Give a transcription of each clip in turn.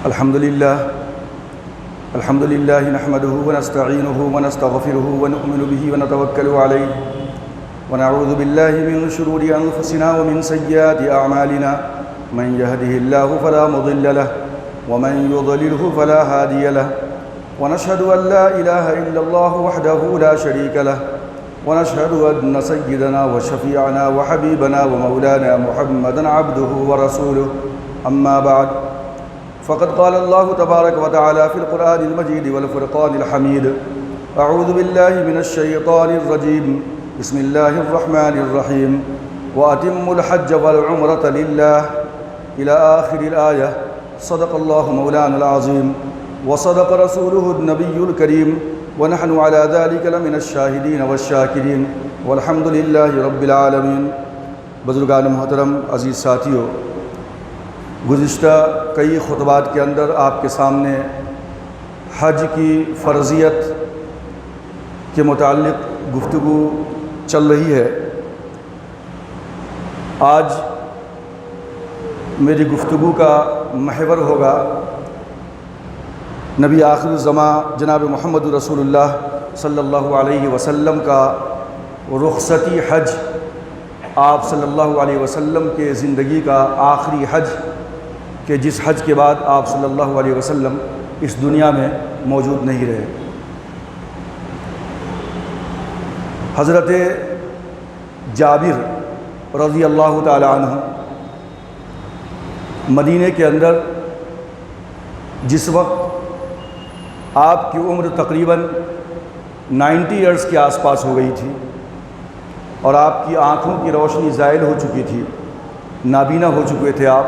الحمد لله نحمده ونستعينه ونستغفره ونؤمن به ونتوكل عليه ونعوذ بالله من شرور أنفسنا ومن سيئات أعمالنا من يهده الله فلا مضل له ومن يضلله فلا هادي له ونشهد أن لا إله إلا الله وحده لا شريك له ونشهد أن سيدنا وشفيعنا وحبيبنا ومولانا محمدا عبده ورسوله أما بعد فقد قال الله تبارك وتعالى في القرآن المجيد والفرقان الحميد أعوذ بالله من الشيطان الرجيم بسم الله الرحمن الرحيم وأتموا الحج والعمرة لله إلى آخر الآية صدق الله مولانا العظيم وصدق رسوله النبي الكريم ونحن على ذلك لمن الشاهدين والشاكرين والحمد لله رب العالمين۔ بزرگان محترم، عزیز ساتھیو، گزشتہ کئی خطبات کے اندر آپ کے سامنے حج کی فرضیت کے متعلق گفتگو چل رہی ہے۔ آج میری گفتگو کا محور ہوگا نبی آخر الزماں جناب محمد رسول اللہ صلی اللہ علیہ وسلم کا رخصتی حج، آپ صلی اللہ علیہ وسلم کے زندگی کا آخری حج، کہ جس حج کے بعد آپ صلی اللہ علیہ وسلم اس دنیا میں موجود نہیں رہے۔ حضرت جابر رضی اللہ تعالی عنہ مدینے کے اندر جس وقت آپ کی عمر تقریباً 90 ایئرز کے آس پاس ہو گئی تھی اور آپ کی آنکھوں کی روشنی زائل ہو چکی تھی، نابینا ہو چکے تھے آپ،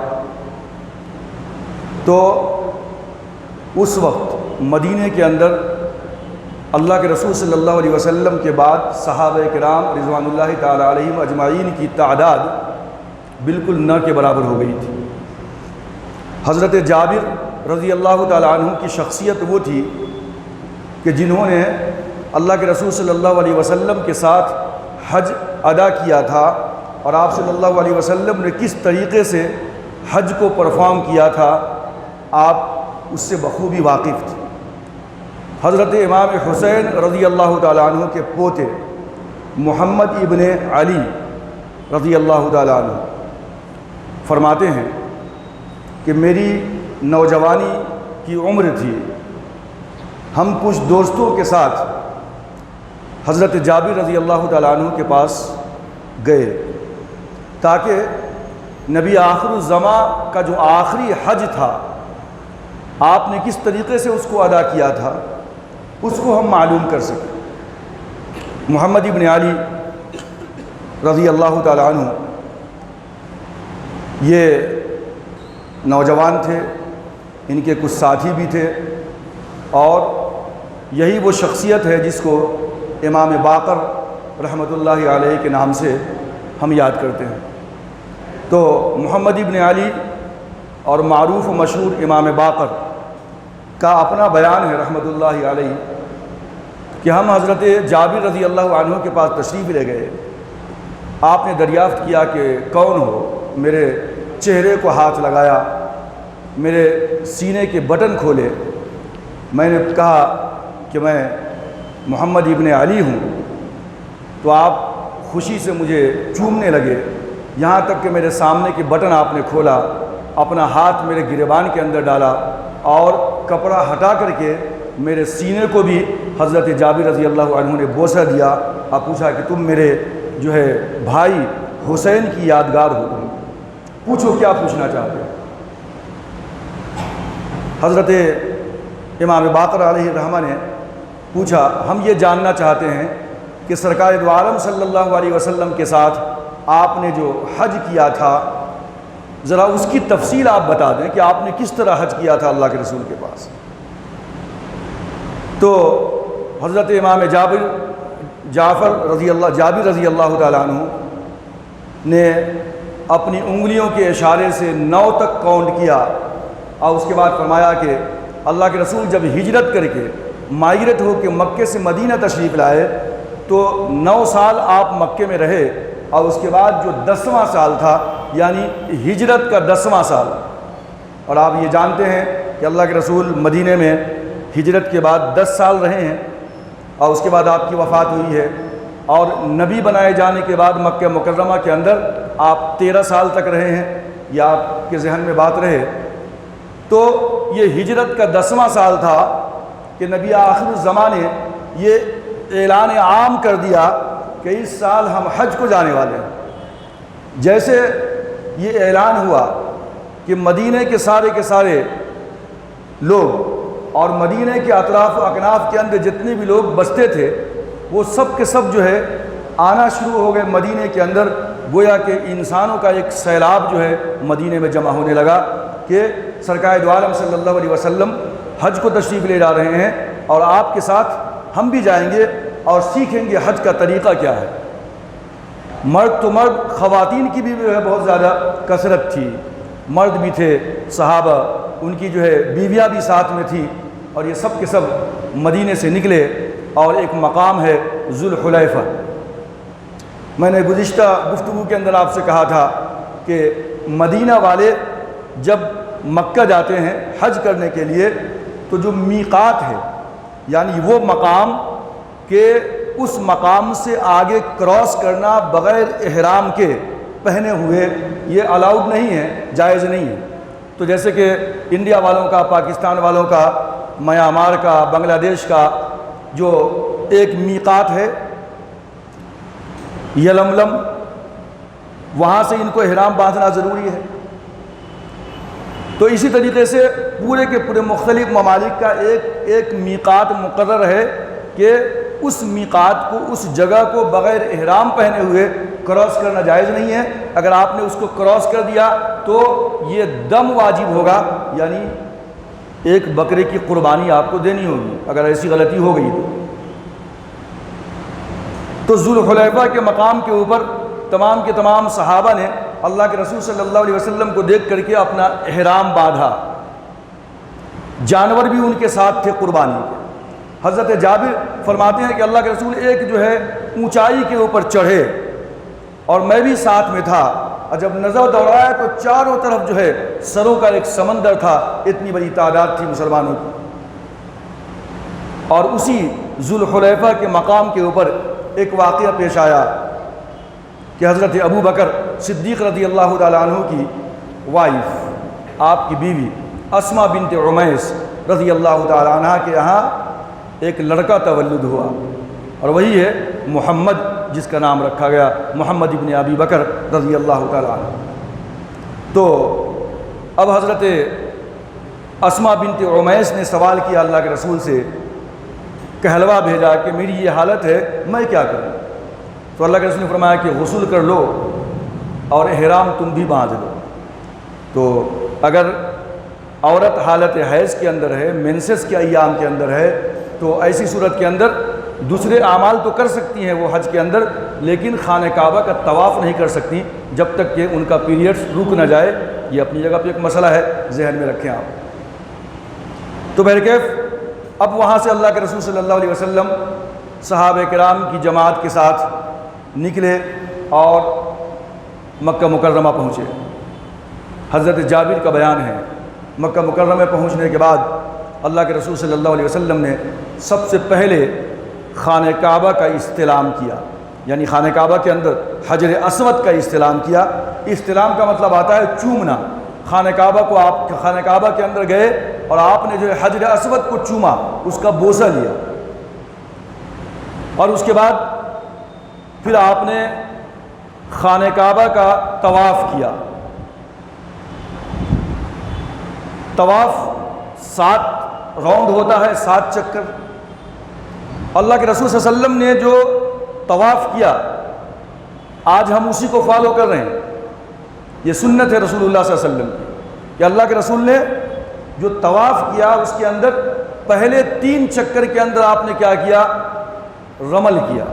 تو اس وقت مدینے کے اندر اللہ کے رسول صلی اللہ علیہ وسلم کے بعد صحابہ کرام رضوان اللہ تعالی علیہم اجمعین کی تعداد بالکل نہ کے برابر ہو گئی تھی۔ حضرت جابر رضی اللہ تعالی عنہ کی شخصیت وہ تھی کہ جنہوں نے اللہ کے رسول صلی اللہ علیہ وسلم کے ساتھ حج ادا کیا تھا، اور آپ صلی اللہ علیہ وسلم نے کس طریقے سے حج کو پرفارم کیا تھا آپ اس سے بخوبی واقف تھے۔ حضرت امام حسین رضی اللہ تعالی عنہ کے پوتے محمد ابن علی رضی اللہ تعالی عنہ فرماتے ہیں کہ میری نوجوانی کی عمر تھی، ہم کچھ دوستوں کے ساتھ حضرت جابر رضی اللہ تعالیٰ عنہ کے پاس گئے تاکہ نبی آخر الزماں کا جو آخری حج تھا آپ نے کس طریقے سے اس کو ادا کیا تھا اس کو ہم معلوم کر سکیں۔ محمد ابن علی رضی اللہ تعالیٰ عنہ یہ نوجوان تھے، ان کے کچھ ساتھی بھی تھے، اور یہی وہ شخصیت ہے جس کو امام باقر رحمۃ اللہ علیہ کے نام سے ہم یاد کرتے ہیں۔ تو محمد ابن علی اور معروف و مشہور امام باقر کا اپنا بیان ہے رحمۃ اللہ علیہ کہ ہم حضرت جابر رضی اللہ عنہ کے پاس تشریف لے گئے، آپ نے دریافت کیا کہ کون ہو، میرے چہرے کو ہاتھ لگایا، میرے سینے کے بٹن کھولے، میں نے کہا کہ میں محمد ابن علی ہوں، تو آپ خوشی سے مجھے چومنے لگے، یہاں تک کہ میرے سامنے کے بٹن آپ نے کھولا، اپنا ہاتھ میرے گریبان کے اندر ڈالا اور کپڑا ہٹا کر کے میرے سینے کو بھی حضرت جابر رضی اللہ عنہ نے بوسہ دیا اور پوچھا کہ تم میرے جو ہے بھائی حسین کی یادگار ہو، تم پوچھو کیا پوچھنا چاہتے ہو۔ حضرت امام باقر علیہ الرحمہ نے پوچھا ہم یہ جاننا چاہتے ہیں کہ سرکار دو عالم صلی اللہ علیہ وسلم کے ساتھ آپ نے جو حج کیا تھا ذرا اس کی تفصیل آپ بتا دیں کہ آپ نے کس طرح حج کیا تھا اللہ کے رسول کے پاس۔ تو حضرت امام جابر رضی اللہ تعالیٰ عنہ نے اپنی انگلیوں کے اشارے سے 9 تک کاؤنٹ کیا اور اس کے بعد فرمایا کہ اللہ کے رسول جب ہجرت کر کے مائگریٹ ہو کے مکے سے مدینہ تشریف لائے تو 9 سال آپ مکے میں رہے، اور اس کے بعد جو 10واں سال تھا یعنی ہجرت کا 10واں سال، اور آپ یہ جانتے ہیں کہ اللہ کے رسول مدینے میں ہجرت کے بعد 10 سال رہے ہیں اور اس کے بعد آپ کی وفات ہوئی ہے، اور نبی بنائے جانے کے بعد مکہ مکرمہ کے اندر آپ 13 سال تک رہے ہیں، یا آپ کے ذہن میں بات رہے تو یہ ہجرت کا 10واں سال تھا کہ نبی آخر الزمان نے یہ اعلان عام کر دیا کہ اس سال ہم حج کو جانے والے ہیں۔ جیسے یہ اعلان ہوا کہ مدینے کے سارے لوگ اور مدینے کے اطراف و اکناف کے اندر جتنے بھی لوگ بستے تھے وہ سب کے سب جو ہے آنا شروع ہو گئے مدینے کے اندر، گویا کہ انسانوں کا ایک سیلاب جو ہے مدینے میں جمع ہونے لگا کہ سرکار دو عالم صلی اللہ علیہ وسلم حج کو تشریف لے جا رہے ہیں اور آپ کے ساتھ ہم بھی جائیں گے اور سیکھیں گے حج کا طریقہ کیا ہے۔ مرد تو مرد، خواتین کی بھی جو ہے بہت زیادہ کثرت تھی، مرد بھی تھے صحابہ، ان کی جو ہے بیویاں بھی ساتھ میں تھی، اور یہ سب کے سب مدینے سے نکلے اور ایک مقام ہے ذوالحلیفہ۔ میں نے گزشتہ گفتگو کے اندر آپ سے کہا تھا کہ مدینہ والے جب مکہ جاتے ہیں حج کرنے کے لیے تو جو میقات ہے، یعنی وہ مقام کہ اس مقام سے آگے کراس کرنا بغیر احرام کے پہنے ہوئے، یہ الاؤڈ نہیں ہے، جائز نہیں ہے۔ تو جیسے کہ انڈیا والوں کا، پاکستان والوں کا، میانمار کا، بنگلہ دیش کا جو ایک میقات ہے یلملم، وہاں سے ان کو احرام باندھنا ضروری ہے۔ تو اسی طریقے سے پورے کے پورے مختلف ممالک کا ایک میقات مقرر ہے کہ اس میقات کو، اس جگہ کو بغیر احرام پہنے ہوئے کراس کرنا جائز نہیں ہے۔ اگر آپ نے اس کو کراس کر دیا تو یہ دم واجب ہوگا، یعنی ایک بکرے کی قربانی آپ کو دینی ہوگی اگر ایسی غلطی ہو گئی تو ذوالحلیفہ کے مقام کے اوپر تمام کے تمام صحابہ نے اللہ کے رسول صلی اللہ علیہ وسلم کو دیکھ کر کے اپنا احرام باندھا، جانور بھی ان کے ساتھ تھے قربانی کے۔ حضرت جابر فرماتے ہیں کہ اللہ کے رسول ایک جو ہے اونچائی کے اوپر چڑھے اور میں بھی ساتھ میں تھا، اور جب نظر دوڑایا تو چاروں طرف جو ہے سروں کا ایک سمندر تھا، اتنی بڑی تعداد تھی مسلمانوں کی۔ اور اسی ذوالحلیفہ کے مقام کے اوپر ایک واقعہ پیش آیا کہ حضرت ابو بکر صدیق رضی اللہ تعالیٰ عنہ کی وائف، آپ کی بیوی اسماء بنت عمیس رضی اللہ تعالیٰ عنہ کے یہاں ایک لڑکا تولد ہوا، اور وہی ہے محمد، جس کا نام رکھا گیا محمد ابن ابی بکر رضی اللہ تعالیٰ عنہ۔ تو اب حضرت اسماء بنت عمیس نے سوال کیا اللہ کے رسول سے، کہلوا بھیجا کہ میری یہ حالت ہے، میں کیا کروں؟ تو اللہ کے رسول نے فرمایا کہ غسل کر لو اور احرام تم بھی باندھ لو۔ تو اگر عورت حالت حیض کے اندر ہے، مینسس کے ایام کے اندر ہے، تو ایسی صورت کے اندر دوسرے اعمال تو کر سکتی ہیں وہ حج کے اندر، لیکن خانہ کعبہ کا طواف نہیں کر سکتی جب تک کہ ان کا پیریڈز رک نہ جائے۔ یہ اپنی جگہ پہ ایک مسئلہ ہے، ذہن میں رکھیں آپ۔ تو بہرکیف اب وہاں سے اللہ کے رسول صلی اللہ علیہ وسلم صحابہ کرام کی جماعت کے ساتھ نکلے اور مکہ مکرمہ پہنچے۔ حضرت جابر کا بیان ہے، مکہ مکرمہ پہنچنے کے بعد اللہ کے رسول صلی اللہ علیہ وسلم نے سب سے پہلے خانہ کعبہ کا استلام کیا، یعنی خانہ کعبہ کے اندر حجر اسود کا استلام کیا۔ استلام کا مطلب آتا ہے چومنا۔ خانہ کعبہ کو آپ خانہ کعبہ کے اندر گئے اور آپ نے جو ہے حجر اسود کو چوما، اس کا بوسہ لیا، اور اس کے بعد پھر آپ نے خانہ کعبہ کا طواف کیا۔ طواف 7 راؤنڈ ہوتا ہے، 7 چکر۔ اللہ کے رسول صلی اللہ علیہ وسلم نے جو طواف کیا آج ہم اسی کو فالو کر رہے ہیں۔ یہ سنت ہے رسول اللہ صلی اللہ علیہ وسلم کی کہ اللہ کے رسول نے جو طواف کیا اس کے اندر پہلے 3 چکر کے اندر آپ نے کیا کیا؟ رمل کیا۔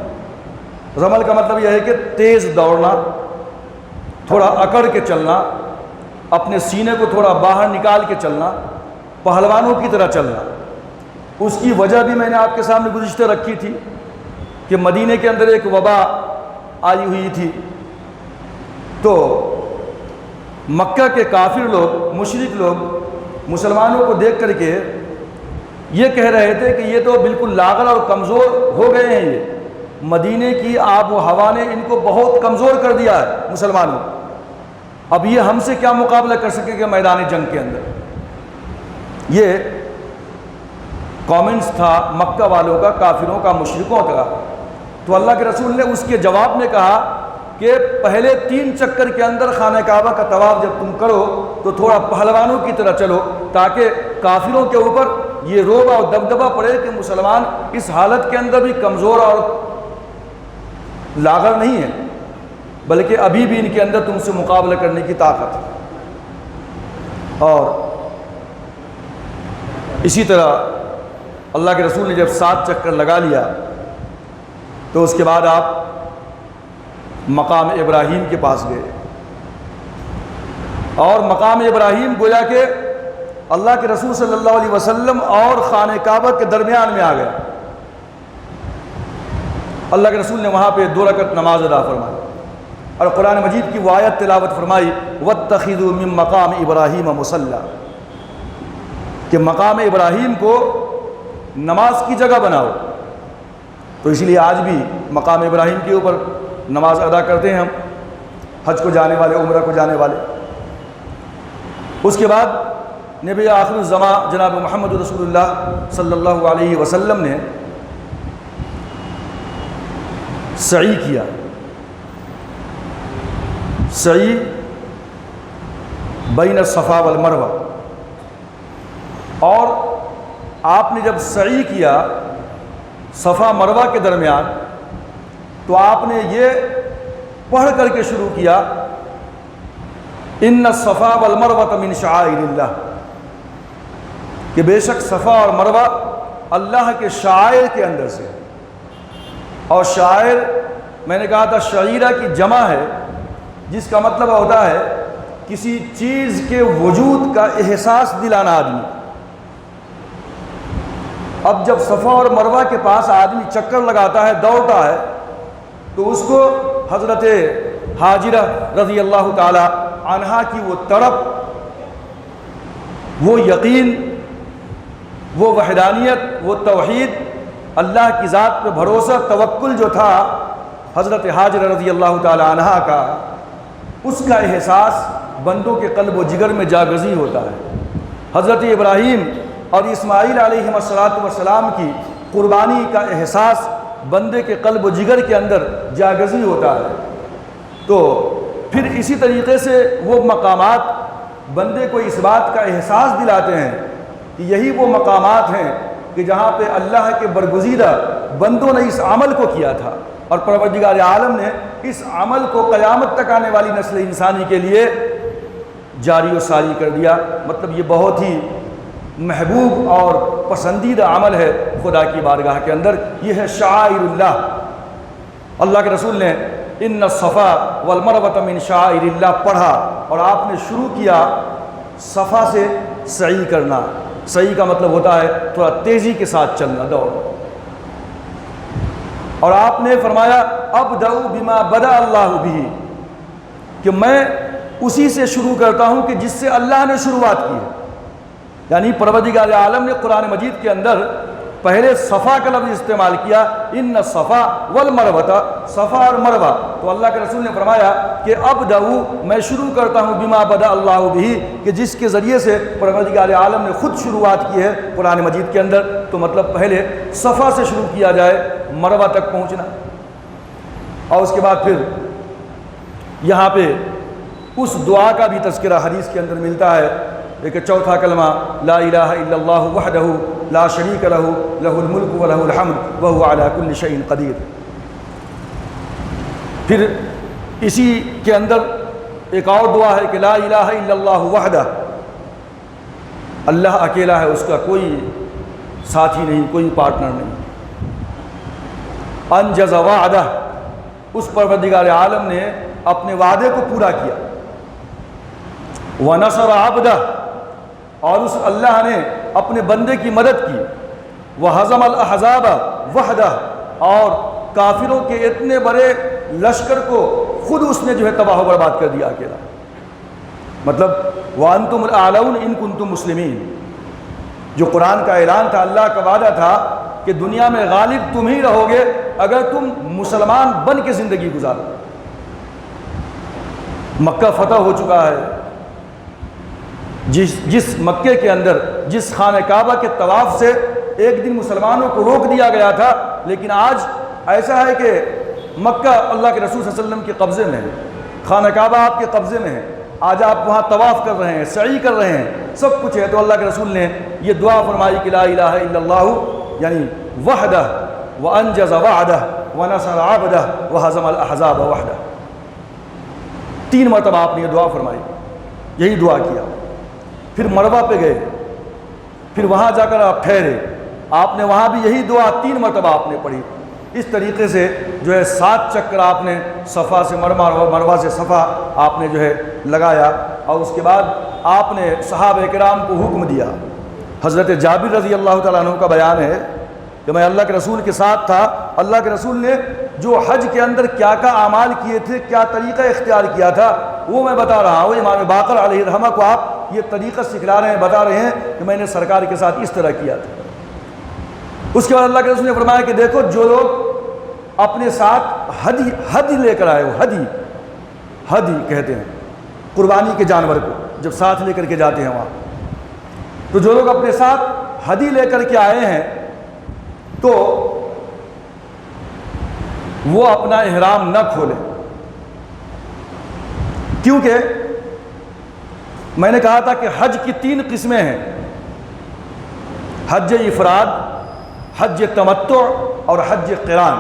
رمل کا مطلب یہ ہے کہ تیز دوڑنا، تھوڑا اکڑ کے چلنا، اپنے سینے کو تھوڑا باہر نکال کے چلنا، پہلوانوں کی طرح چلنا۔ اس کی وجہ بھی میں نے آپ کے سامنے گزشتہ رکھی تھی کہ مدینے کے اندر ایک وبا آئی ہوئی تھی، تو مکہ کے کافر لوگ، مشرک لوگ مسلمانوں کو دیکھ کر کے یہ کہہ رہے تھے کہ یہ تو بالکل لاغر اور کمزور ہو گئے ہیں، یہ مدینے کی آب و ہوا نے ان کو بہت کمزور کر دیا ہے مسلمانوں، اب یہ ہم سے کیا مقابلہ کر سکیں گے میدان جنگ کے اندر۔ یہ کامنٹس تھا مکہ والوں کا، کافروں کا، مشرکوں کا۔ تو اللہ کے رسول نے اس کے جواب میں کہا کہ پہلے 3 چکر کے اندر خانہ کعبہ کا طواف جب تم کرو تو تھوڑا پہلوانوں کی طرح چلو، تاکہ کافروں کے اوپر یہ روب اور دبدبہ پڑے کہ مسلمان اس حالت کے اندر بھی کمزور اور لاغر نہیں ہے، بلکہ ابھی بھی ان کے اندر تم سے مقابلہ کرنے کی طاقت ہے۔ اور اسی طرح اللہ کے رسول نے جب 7 چکر لگا لیا تو اس کے بعد آپ مقام ابراہیم کے پاس گئے، اور مقام ابراہیم گویا کہ اللہ کے رسول صلی اللہ علیہ وسلم اور خانہ کعبہ کے درمیان میں آ گیا۔ اللہ کے رسول نے وہاں پہ 2 رکعت نماز ادا فرمائی اور قرآن مجید کی وہ آیت تلاوت فرمائی وَاتَّخِذُوا مِن مَقَامِ إِبْرَاهِيمَ مُصَلًّى، کہ مقام ابراہیم کو نماز کی جگہ بناؤ۔ تو اس لیے آج بھی مقام ابراہیم کے اوپر نماز ادا کرتے ہیں ہم، حج کو جانے والے، عمرہ کو جانے والے۔ اس کے بعد نبی آخر الزمان جناب محمد رسول اللہ صلی اللہ علیہ وسلم نے سعی کیا۔ سعی بین الصفا والمروہ، اور آپ نے جب سعی کیا صفا مروہ کے درمیان تو آپ نے یہ پڑھ کر کے شروع کیا ان الصفا والمروہ من شعائر اللہ، کہ بے شک صفا اور مروہ اللہ کے شعائر کے اندر سے۔ اور شاعر میں نے کہا تھا شعیرہ کی جمع ہے، جس کا مطلب ہوتا ہے کسی چیز کے وجود کا احساس دلانا آدمی۔ اب جب صفا اور مروہ کے پاس آدمی چکر لگاتا ہے، دوڑتا ہے، تو اس کو حضرت ہاجرہ رضی اللہ تعالی عنہا کی وہ تڑپ، وہ یقین، وہ وحدانیت، وہ توحید، اللہ کی ذات پہ بھروسہ، توکل جو تھا حضرت ہاجرہ رضی اللہ تعالی عنہا کا، اس کا احساس بندوں کے قلب و جگر میں جاگزی ہوتا ہے۔ حضرت ابراہیم اور اسماعیل علیہ السلام کی قربانی کا احساس بندے کے قلب و جگر کے اندر جاگزی ہوتا ہے۔ تو پھر اسی طریقے سے وہ مقامات بندے کو اس بات کا احساس دلاتے ہیں کہ یہی وہ مقامات ہیں کہ جہاں پہ اللہ کے برگزیدہ بندوں نے اس عمل کو کیا تھا، اور پروردگار عالم نے اس عمل کو قیامت تک آنے والی نسل انسانی کے لیے جاری و ساری کر دیا۔ مطلب یہ بہت ہی محبوب اور پسندیدہ عمل ہے خدا کی بارگاہ کے اندر، یہ ہے شعائر اللہ۔ اللہ کے رسول نے ان الصفا والمروہ من شعائر اللہ پڑھا، اور آپ نے شروع کیا صفا سے سعی کرنا۔ سعی کا مطلب ہوتا ہے تھوڑا تیزی کے ساتھ چلنا، دوڑ۔ اور آپ نے فرمایا ابدؤ بما بدأ اللہ بہ، کہ میں اسی سے شروع کرتا ہوں کہ جس سے اللہ نے شروعات کی ہے۔ یعنی پروردگار عالم نے قرآن مجید کے اندر پہلے صفا کا لفظ استعمال کیا، ان الصفا والمروہ، صفا اور مروہ۔ تو اللہ کے رسول نے فرمایا کہ ابدؤ، میں شروع کرتا ہوں بما بدأ اللہ بہ، کہ جس کے ذریعے سے پروردگار عالم نے خود شروعات کی ہے قرآن مجید کے اندر۔ تو مطلب پہلے صفا سے شروع کیا جائے مروہ تک پہنچنا، اور اس کے بعد پھر یہاں پہ اس دعا کا بھی تذکرہ حدیث کے اندر ملتا ہے، ایک چوتھا کلمہ لا الہ الا اللہ وحدہ لا شریک لہ لہ الملک و لہ الحمد وہو علی کل شیء قدیر۔ پھر اسی کے اندر ایک اور دعا ہے کہ لا الہ الا اللہ وحدہ، اللہ اکیلا ہے، اس کا کوئی ساتھی نہیں، کوئی پارٹنر نہیں۔ انجز وعدہ، اس پروردگار عالم نے اپنے وعدے کو پورا کیا۔ ونصر عبدہ، اور اس اللہ نے اپنے بندے کی مدد کی۔ وہزم الاحزاب وحدہ، اور کافروں کے اتنے بڑے لشکر کو خود اس نے جو ہے تباہ و برباد کر دیا اکیلا۔ مطلب وَأَنْتُمُ الْأَعْلَوْنَ إِن كُنتُم مُسْلِمِينَ، جو قرآن کا اعلان تھا، اللہ کا وعدہ تھا کہ دنیا میں غالب تم ہی رہو گے اگر تم مسلمان بن کے زندگی گزارو۔ مکہ فتح ہو چکا ہے، جس مکے کے اندر جس خانہ کعبہ کے طواف سے ایک دن مسلمانوں کو روک دیا گیا تھا، لیکن آج ایسا ہے کہ مکہ اللہ کے رسول صلی اللہ علیہ وسلم کے قبضے میں ہے، خانہ کعبہ آپ کے قبضے میں ہے، آج آپ وہاں طواف کر رہے ہیں، سعی کر رہے ہیں، سب کچھ ہے۔ تو اللہ کے رسول نے یہ دعا فرمائی کہ لا الہ الا اللہ، یعنی وحدہ وانجز وعدہ ونصر عبدہ وہزم الاحزاب وحدہ، 3 مرتبہ آپ نے یہ دعا فرمائی، یہی دعا کیا۔ پھر مروہ پہ گئے، پھر وہاں جا کر آپ ٹھہرے، آپ نے وہاں بھی یہی دعا 3 مرتبہ آپ نے پڑھی۔ اس طریقے سے جو ہے 7 چکر آپ نے صفا سے مروہ سے صفا آپ نے جو ہے لگایا، اور اس کے بعد آپ نے صحابہ کرام کو حکم دیا۔ حضرت جابر رضی اللہ تعالیٰ عنہ کا بیان ہے کہ میں اللہ کے رسول کے ساتھ تھا، اللہ کے رسول نے جو حج کے اندر کیا اعمال کیے تھے، کیا طریقہ اختیار کیا تھا، وہ میں بتا رہا ہوں۔ امام باقر علیہ الرحمہ کو آپ یہ طریقہ سکھلا رہے ہیں، بتا رہے ہیں کہ میں نے سرکار کے ساتھ اس طرح کیا تھا۔ اس کے بعد اللہ کے رسول نے فرمایا کہ دیکھو، جو لوگ اپنے ساتھ ہدی لے کر آئے ہو، ہدی کہتے ہیں قربانی کے جانور کو جب ساتھ لے کر کے جاتے ہیں وہاں، تو جو لوگ اپنے ساتھ ہدی لے کر کے آئے ہیں تو وہ اپنا احرام نہ کھولیں، کیونکہ میں نے کہا تھا کہ حج کی 3 قسمیں ہیں، حج افراد، حج تمتع اور حج قران۔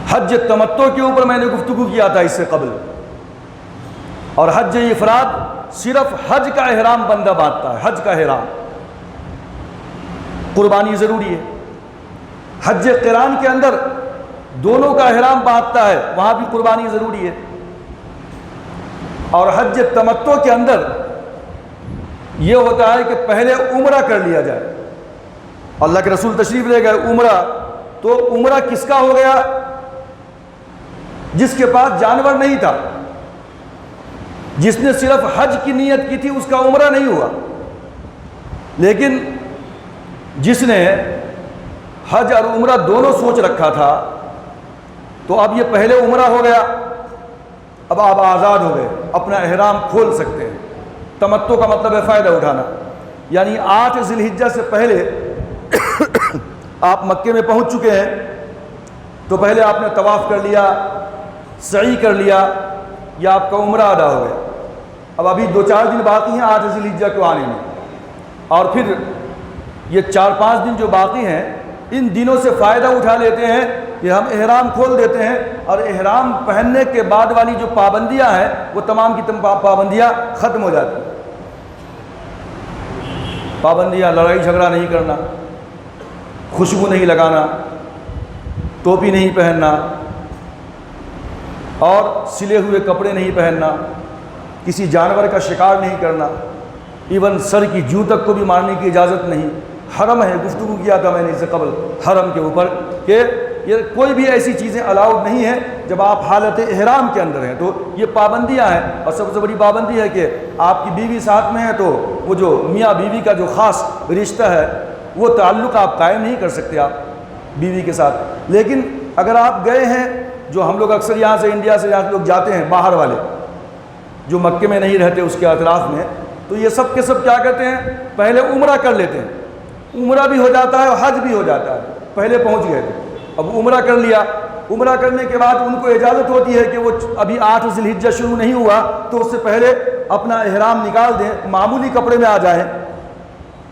حج تمتع کے اوپر میں نے گفتگو کیا تھا اس سے قبل، اور حج افراد صرف حج کا احرام بندہ باندھتا ہے، حج کا احرام، قربانی ضروری ہے۔ حج قران کے اندر دونوں کا احرام باندھتا ہے، وہاں بھی قربانی ضروری ہے۔ اور حج تمتع کے اندر یہ ہوتا ہے کہ پہلے عمرہ کر لیا جائے۔ اللہ کے رسول تشریف لے گئے عمرہ، تو عمرہ کس کا ہو گیا؟ جس کے پاس جانور نہیں تھا، جس نے صرف حج کی نیت کی تھی، اس کا عمرہ نہیں ہوا۔ لیکن جس نے حج اور عمرہ دونوں سوچ رکھا تھا، تو اب یہ پہلے عمرہ ہو گیا، اب آپ آزاد ہو گئے، اپنا احرام کھول سکتے ہیں۔ تمتع کا مطلب ہے فائدہ اٹھانا، یعنی 8 ذی الحجہ سے پہلے آپ مکے میں پہنچ چکے ہیں، تو پہلے آپ نے طواف کر لیا، سعی کر لیا، یا آپ کا عمرہ ادا ہو گیا۔ اب ابھی 2-4 دن باقی ہیں 8 ذی الحجہ کو آنے میں، اور پھر یہ 4-5 دن جو باقی ہیں، ان دنوں سے فائدہ اٹھا لیتے ہیں کہ ہم احرام کھول دیتے ہیں، اور احرام پہننے کے بعد والی جو پابندیاں ہیں وہ تمام کی تمام پابندیاں ختم ہو جاتی ہیں۔ پابندیاں، لڑائی جھگڑا نہیں کرنا، خوشبو نہیں لگانا، ٹوپی نہیں پہننا، اور سلے ہوئے کپڑے نہیں پہننا، کسی جانور کا شکار نہیں کرنا، ایون سر کی جوں تک کو بھی مارنے کی اجازت نہیں۔ حرم ہے، گفتگو کیا تھا میں نے اس سے قبل حرم کے اوپر کہ یہ کوئی بھی ایسی چیزیں الاؤڈ نہیں ہیں جب آپ حالت احرام کے اندر ہیں، تو یہ پابندیاں ہیں۔ اور سب سے بڑی پابندی ہے کہ آپ کی بیوی ساتھ میں ہے، تو وہ جو میاں بیوی کا جو خاص رشتہ ہے وہ تعلق آپ قائم نہیں کر سکتے آپ بیوی کے ساتھ۔ لیکن اگر آپ گئے ہیں، جو ہم لوگ اکثر یہاں سے انڈیا سے یہاں لوگ جاتے ہیں، باہر والے جو مکے میں نہیں رہتے اس کے اطراف میں، تو یہ سب کے سب کیا کرتے ہیں، پہلے عمرہ کر لیتے ہیں، عمرہ بھی ہو جاتا ہے اور حج بھی ہو جاتا ہے، پہلے پہنچ گئے تھے، اب عمرہ کر لیا۔ عمرہ کرنے کے بعد ان کو اجازت ہوتی ہے کہ وہ ابھی 8 ذی الحجہ شروع نہیں ہوا تو اس سے پہلے اپنا احرام نکال دیں، معمولی کپڑے میں آ جائیں،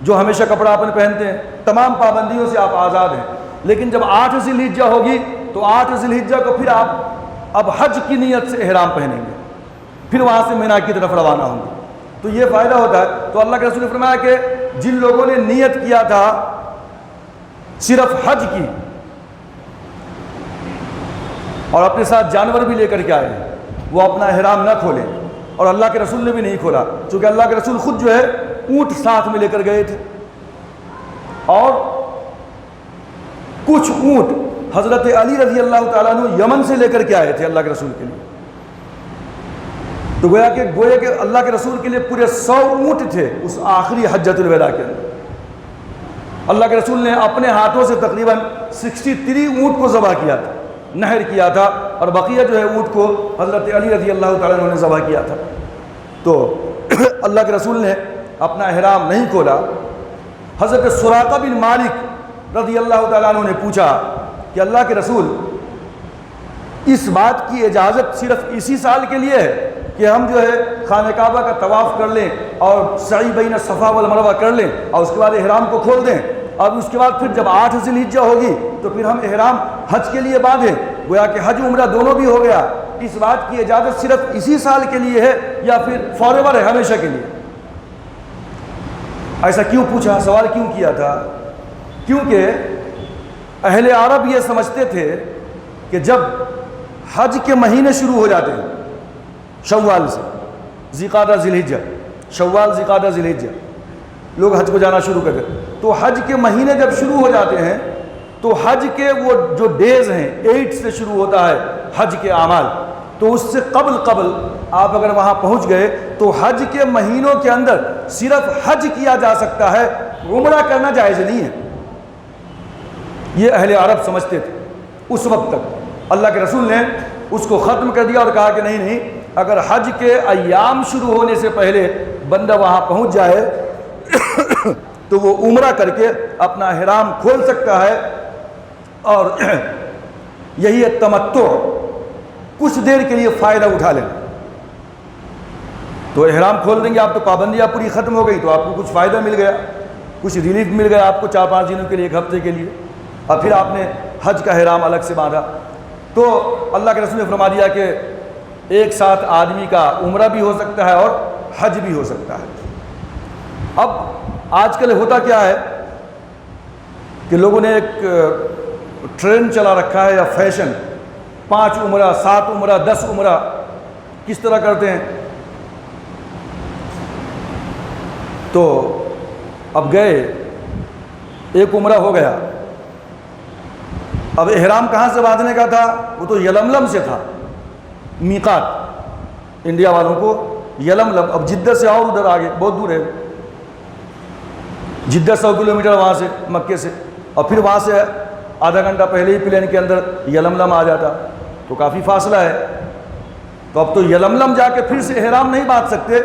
جو ہمیشہ کپڑا اپنے پہنتے ہیں، تمام پابندیوں سے آپ آزاد ہیں۔ لیکن جب 8 ذی الحجہ ہوگی تو 8 ذی الحجہ کو پھر آپ اب حج کی نیت سے احرام پہنیں گے، پھر وہاں سے مینا کی طرف روانہ ہوں گے، تو یہ فائدہ ہوتا ہے۔ تو اللہ کے رسول نے فرمایا کہ جن لوگوں نے نیت کیا تھا صرف حج کی اور اپنے ساتھ جانور بھی لے کر کے آئے ہیں، وہ اپنا احرام نہ کھولیں، اور اللہ کے رسول نے بھی نہیں کھولا، چونکہ اللہ کے رسول خود جو ہے اونٹ ساتھ میں لے کر گئے تھے، اور کچھ اونٹ حضرت علی رضی اللہ تعالیٰ عنہ یمن سے لے کر کے آئے تھے اللہ کے رسول کے لیے۔ تو گویا کہ اللہ کے رسول کے لیے پورے 100 اونٹ تھے اس آخری حجۃ الوداع کے اندر۔ اللہ کے رسول نے اپنے ہاتھوں سے تقریباً 63 اونٹ کو ذبح کیا تھا، نحر کیا تھا، اور بقیہ جو ہے اونٹ کو حضرت علی رضی اللہ تعالیٰ عنہ نے ذبح کیا تھا۔ تو اللہ کے رسول نے اپنا احرام نہیں کھولا۔ حضرت سراقہ بن مالک رضی اللہ تعالیٰ عنہ نے پوچھا کہ اللہ کے رسول، اس بات کی اجازت صرف اسی سال کے لیے ہے کہ ہم جو ہے خانہ کعبہ کا طواف کر لیں اور سعی بین صفا والمروہ کر لیں اور اس کے بعد احرام کو کھول دیں، اور اس کے بعد پھر جب 8 ذی الحجہ ہوگی تو پھر ہم احرام حج کے لیے باندھیں؟ گویا کہ حج عمرہ دونوں بھی ہو گیا، اس بات کی اجازت صرف اسی سال کے لیے ہے یا پھر فار ایور ہے، ہمیشہ کے لیے؟ ایسا کیوں پوچھا، سوال کیوں کیا تھا؟ کیونکہ اہل عرب یہ سمجھتے تھے کہ جب حج کے مہینے شروع ہو جاتے ہیں شوال سے، ذی الحجہ، شوال ذی الحجہ لوگ حج کو جانا شروع کر دیں، تو حج کے مہینے جب شروع ہو جاتے ہیں تو حج کے وہ جو ڈیز ہیں 8 سے شروع ہوتا ہے حج کے اعمال، تو اس سے قبل آپ اگر وہاں پہنچ گئے تو حج کے مہینوں کے اندر صرف حج کیا جا سکتا ہے، عمرہ کرنا جائز نہیں ہے۔ یہ اہل عرب سمجھتے تھے اس وقت تک۔ اللہ کے رسول نے اس کو ختم کر دیا اور کہا کہ نہیں، اگر حج کے ایام شروع ہونے سے پہلے بندہ وہاں پہنچ جائے تو وہ عمرہ کر کے اپنا احرام کھول سکتا ہے، اور یہی ہے تمتع، کچھ دیر کے لیے فائدہ اٹھا لیں۔ تو احرام کھول دیں گے آپ تو پابندیاں پوری ختم ہو گئی، تو آپ کو کچھ فائدہ مل گیا، کچھ ریلیف مل گیا آپ کو 4-5 دنوں کے لیے، 1 ہفتے کے لیے، اور پھر آپ نے حج کا احرام الگ سے باندھا۔ تو اللہ کے رسول نے فرما دیا کہ ایک ساتھ آدمی کا عمرہ بھی ہو سکتا ہے اور حج بھی ہو سکتا ہے۔ اب آج کل ہوتا کیا ہے کہ لوگوں نے ایک ٹرینڈ چلا رکھا ہے یا فیشن، 5 عمرہ، 7 عمرہ، 10 عمرہ کس طرح کرتے ہیں۔ تو اب گئے، ایک عمرہ ہو گیا، اب احرام کہاں سے باندھنے کا تھا؟ وہ تو یلملم سے تھا، میقات انڈیا والوں کو یلملم۔ اب جدہ سے اور ادھر آگے بہت دور ہے، جدہ 100 کلومیٹر وہاں سے، مکے سے، اور پھر وہاں سے آدھا گھنٹہ پہلے ہی پلین کے اندر یلملم آ جاتا، تو کافی فاصلہ ہے۔ تو اب تو یلملم جا کے پھر سے احرام نہیں باندھ سکتے،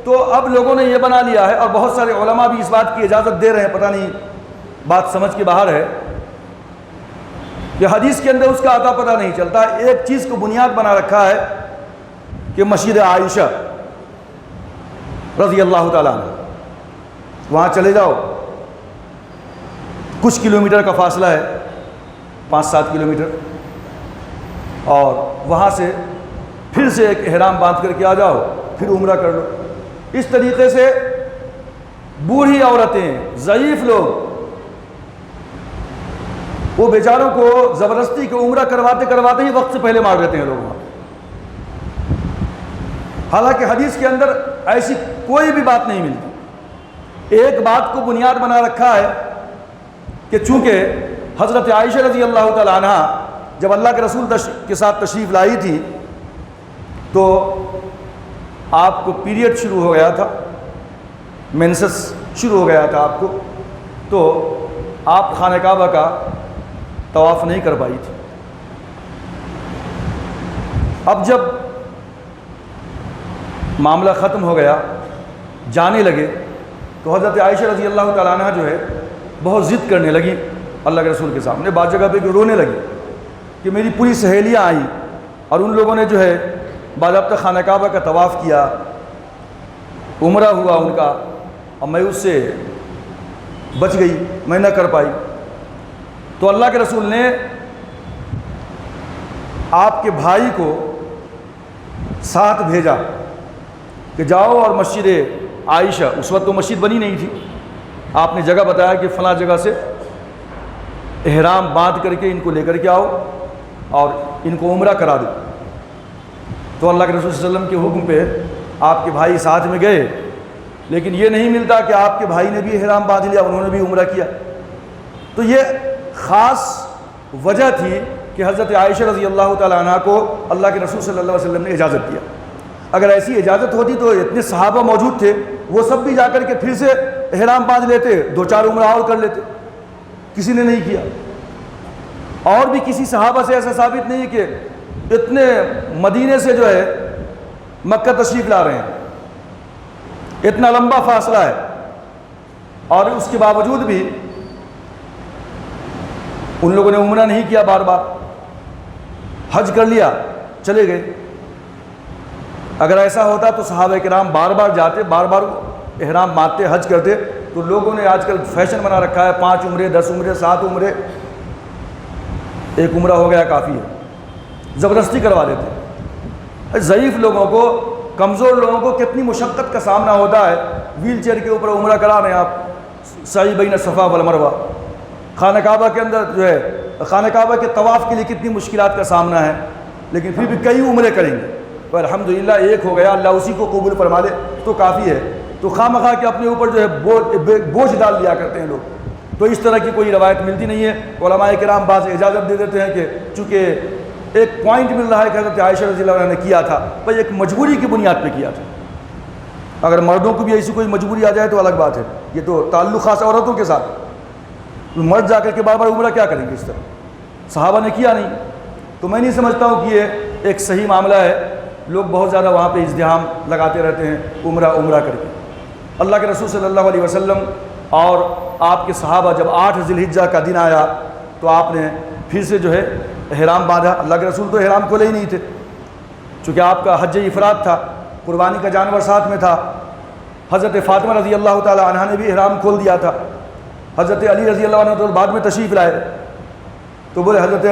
تو اب لوگوں نے یہ بنا لیا ہے، اور بہت سارے علماء بھی اس بات کی اجازت دے رہے ہیں، پتہ نہیں بات سمجھ کے باہر ہے، کہ حدیث کے اندر اس کا آتا پتہ نہیں چلتا۔ ایک چیز کو بنیاد بنا رکھا ہے کہ مسجد عائشہ رضی اللہ تعالیٰ عنہ، وہاں چلے جاؤ، کچھ کلومیٹر کا فاصلہ ہے، 5-7 کلومیٹر، اور وہاں سے پھر سے ایک احرام باندھ کر کے آ جاؤ، پھر عمرہ کر لو۔ اس طریقے سے بوڑھی عورتیں، ضعیف لوگ، وہ بیچاروں کو زبردستی کے عمرہ کرواتے ہی وقت سے پہلے مار دیتے ہیں لوگ وہاں۔ حالانکہ حدیث کے اندر ایسی کوئی بھی بات نہیں ملتی۔ ایک بات کو بنیاد بنا رکھا ہے کہ چونکہ حضرت عائشہ رضی اللہ تعالیٰ عنہ جب اللہ کے رسول کے ساتھ تشریف لائی تھی تو آپ کو پیریڈ شروع ہو گیا تھا، مینسس شروع ہو گیا تھا آپ کو، تو آپ خانہ کعبہ کا طواف نہیں کر پائی تھی۔ اب جب معاملہ ختم ہو گیا، جانے لگے، تو حضرت عائشہ رضی اللہ تعالیٰ عنہ جو ہے بہت ضد کرنے لگی اللہ کے رسول کے سامنے، بعض جگہ پہ رونے لگی کہ میری پوری سہیلیاں آئیں اور ان لوگوں نے جو ہے باضابطہ خانہ کعبہ کا طواف کیا، عمرہ ہوا ان کا، اور میں اس سے بچ گئی، میں نہ کر پائی۔ تو اللہ کے رسول نے آپ کے بھائی کو ساتھ بھیجا کہ جاؤ اور مسجد عائشہ، اس وقت تو مسجد بنی نہیں تھی، آپ نے جگہ بتایا کہ فلاں جگہ سے احرام باندھ کر کے ان کو لے کر کے آؤ اور ان کو عمرہ کرا دو۔ تو اللہ کے رسول صلی اللہ علیہ وسلم کے حکم پہ آپ کے بھائی ساتھ میں گئے، لیکن یہ نہیں ملتا کہ آپ کے بھائی نے بھی احرام باندھ لیا، انہوں نے بھی عمرہ کیا۔ تو یہ خاص وجہ تھی کہ حضرت عائشہ رضی اللہ تعالیٰ عنہ کو اللہ کے رسول صلی اللہ علیہ وسلم نے اجازت دیا۔ اگر ایسی اجازت ہوتی تو اتنے صحابہ موجود تھے، وہ سب بھی جا کر کے پھر سے احرام باندھ لیتے، 2-4 عمرہ اور کر لیتے، کسی نے نہیں کیا۔ اور بھی کسی صحابہ سے ایسا ثابت نہیں کہ اتنے مدینے سے جو ہے مکہ تشریف لا رہے ہیں، اتنا لمبا فاصلہ ہے، اور اس کے باوجود بھی ان لوگوں نے عمرہ نہیں کیا، بار بار حج کر لیا، چلے گئے۔ اگر ایسا ہوتا تو صحابہ کرام بار بار جاتے، بار بار احرام باندھتے، حج کرتے۔ تو لوگوں نے آج کل فیشن بنا رکھا ہے 5 عمرے، 10 عمرے، 7 عمرے، ایک عمرہ ہو گیا کافی ہے، زبردستی کروا دیتے۔ ضعیف لوگوں کو، کمزور لوگوں کو کتنی مشقت کا سامنا ہوتا ہے، ویل چیئر کے اوپر عمرہ کرا رہے ہیں آپ، سعی بین صفا والمروہ، خانہ کعبہ کے اندر جو ہے خانہ کعبہ کے طواف کے لیے کتنی مشکلات کا سامنا ہے، لیکن پھر بھی کئی عمرے کریں گے۔ تو الحمدللہ ایک ہو گیا، اللہ اسی کو قبول فرما لے تو کافی ہے۔ تو خواہ مخواہ کے اپنے اوپر جو ہے بوجھ ڈال دیا کرتے ہیں لوگ۔ تو اس طرح کی کوئی روایت ملتی نہیں ہے۔ علماء کرام بعض اجازت دے دیتے ہیں کہ چونکہ ایک پوائنٹ مل رہا ہے کہ حضرت عائشہ رضی اللہ عنہ نے کیا تھا، بھائی ایک مجبوری کی بنیاد پہ کیا تھا۔ اگر مردوں کو بھی ایسی کوئی مجبوری آ جائے تو الگ بات ہے، یہ تو تعلق خاص عورتوں کے ساتھ ہے۔ مرد جا کر کے بار بار عمرہ کیا کریں گے اس طرح؟ صحابہ نے کیا نہیں، تو میں نہیں سمجھتا ہوں کہ یہ ایک صحیح معاملہ ہے۔ لوگ بہت زیادہ وہاں پہ ازدحام لگاتے رہتے ہیں عمرہ کر کے۔ اللہ کے رسول صلی اللہ علیہ وسلم اور آپ کے صحابہ جب 8 ذی الحجہ کا دن آیا تو آپ نے پھر سے جو ہے احرام باندھا۔ اللہ کے رسول تو احرام کھولے ہی نہیں تھے، چونکہ آپ کا حج افراد تھا، قربانی کا جانور ساتھ میں تھا۔ حضرت فاطمہ رضی اللہ تعالی عنہ نے بھی احرام کھول دیا تھا۔ حضرت علی رضی اللہ عنہ تو بعد میں تشریف لائے، تو بولے حضرت